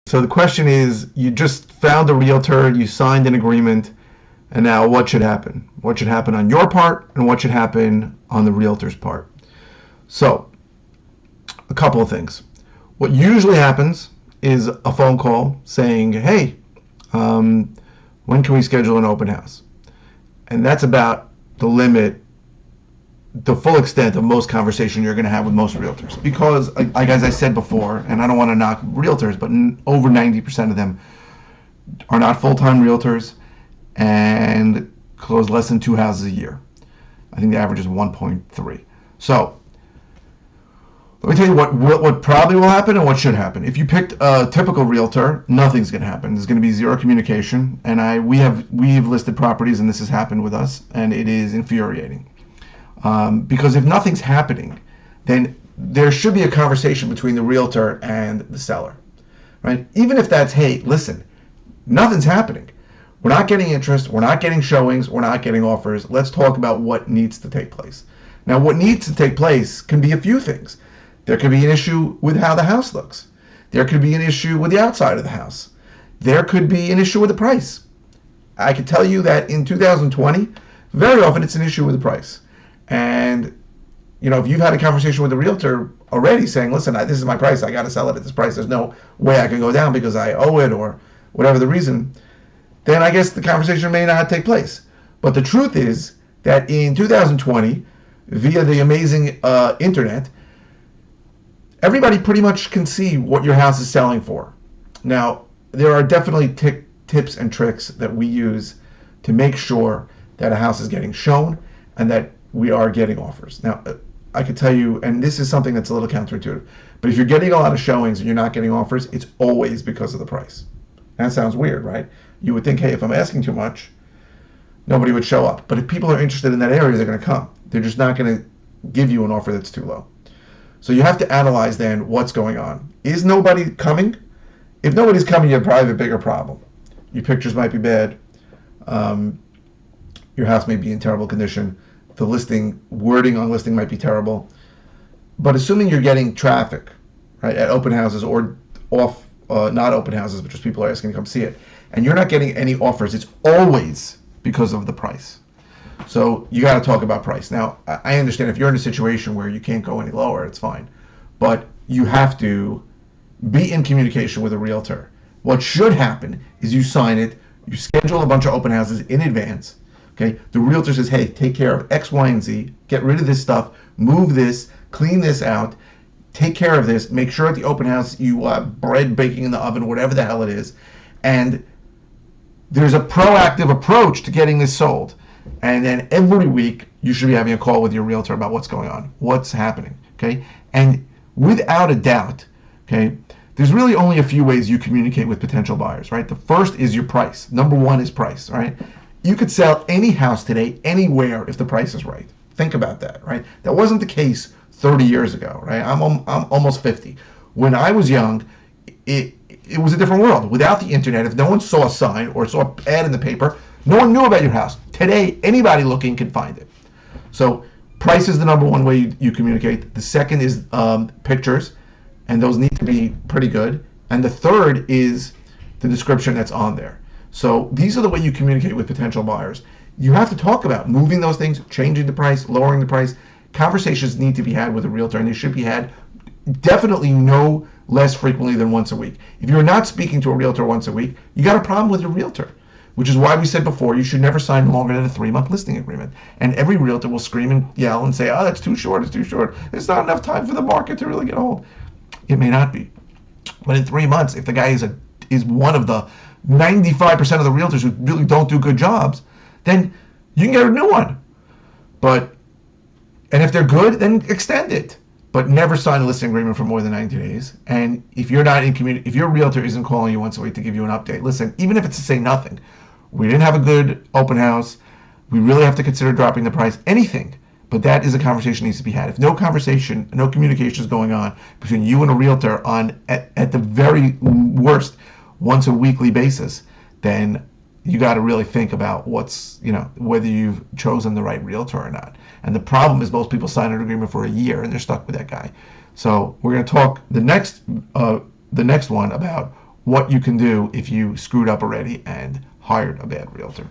So the question is, you just found a realtor, you signed an agreement, and now what should happen? What should happen on your part, and what should happen on the realtor's part? So, a couple of things. What usually happens is a phone call saying, hey, when can we schedule an open house? And that's about the limit, the full extent of most conversation you're going to have with most realtors. Because, like as I said before, and I don't want to knock realtors, but over 90% of them are not full-time realtors and close less than 2 houses a year. I think the average is 1.3. So, let me tell you what probably will happen and what should happen. If you picked a typical realtor, nothing's going to happen. There's going to be zero communication, and we've listed properties, and this has happened with us, and it is infuriating. Because if nothing's happening, then there should be a conversation between the realtor and the seller, right? Even if that's, hey, listen, nothing's happening. We're not getting interest. We're not getting showings. We're not getting offers. Let's talk about what needs to take place. Now, what needs to take place can be a few things. There could be an issue with how the house looks. There could be an issue with the outside of the house. There could be an issue with the price. I can tell you that in 2020, very often it's an issue with the price. And, if you've had a conversation with a realtor already saying, listen, this is my price, I got to sell it at this price, there's no way I can go down because I owe it or whatever the reason, then I guess the conversation may not take place. But the truth is that in 2020, via the amazing internet, everybody pretty much can see what your house is selling for. Now, there are definitely tips and tricks that we use to make sure that a house is getting shown and that we are getting offers. Now, I could tell you, and this is something that's a little counterintuitive, but if you're getting a lot of showings and you're not getting offers, it's always because of the price. That sounds weird, right? You would think, hey, if I'm asking too much, nobody would show up. But if people are interested in that area, they're going to come. They're just not going to give you an offer that's too low. So you have to analyze then what's going on. Is nobody coming? If nobody's coming, you have probably a bigger problem. Your pictures might be bad. Your house may be in terrible condition. The wording on listing might be terrible. But assuming you're getting traffic, right, at open houses or off, not open houses, but just people are asking to come see it, and you're not getting any offers, it's always because of the price. So you got to talk about price. Now, I understand if you're in a situation where you can't go any lower, it's fine. But you have to be in communication with a realtor. What should happen is you sign it, you schedule a bunch of open houses in advance. Okay, the realtor says, hey, take care of X, Y, and Z, get rid of this stuff, move this, clean this out, take care of this, make sure at the open house you have bread baking in the oven, whatever the hell it is. And there's a proactive approach to getting this sold. And then every week you should be having a call with your realtor about what's going on, what's happening, okay? And without a doubt, okay, there's really only a few ways you communicate with potential buyers, right? The first is your price. Number one is price, right? You could sell any house today, anywhere, if the price is right. Think about that, right? That wasn't the case 30 years ago, right? I'm almost 50. When I was young, it was a different world. Without the internet, if no one saw a sign or saw an ad in the paper, no one knew about your house. Today, anybody looking can find it. So price is the number one way you communicate. The second is pictures, and those need to be pretty good. And the third is the description that's on there. So these are the way you communicate with potential buyers. You have to talk about moving those things, changing the price, lowering the price. Conversations need to be had with a realtor, and they should be had definitely no less frequently than once a week. If you're not speaking to a realtor once a week, you got a problem with your realtor, which is why we said before you should never sign longer than a 3-month listing agreement. And every realtor will scream and yell and say, oh, that's too short, it's too short. It's not enough time for the market to really get a hold. It may not be. But in 3 months, if the guy is one of the 95% of the realtors who really don't do good jobs, then you can get a new one. And if they're good, then extend it. But never sign a listing agreement for more than 90 days. And if you're not in if your realtor isn't calling you once a week to give you an update, listen, even if it's to say nothing, we didn't have a good open house, we really have to consider dropping the price, anything. But that is a conversation that needs to be had. If no conversation, no communication is going on between you and a realtor on, at the very worst, once a weekly basis, then you got to really think about whether you've chosen the right realtor or not. And the problem is most people sign an agreement for a year and they're stuck with that guy. So we're going to talk the next one about what you can do if you screwed up already and hired a bad realtor.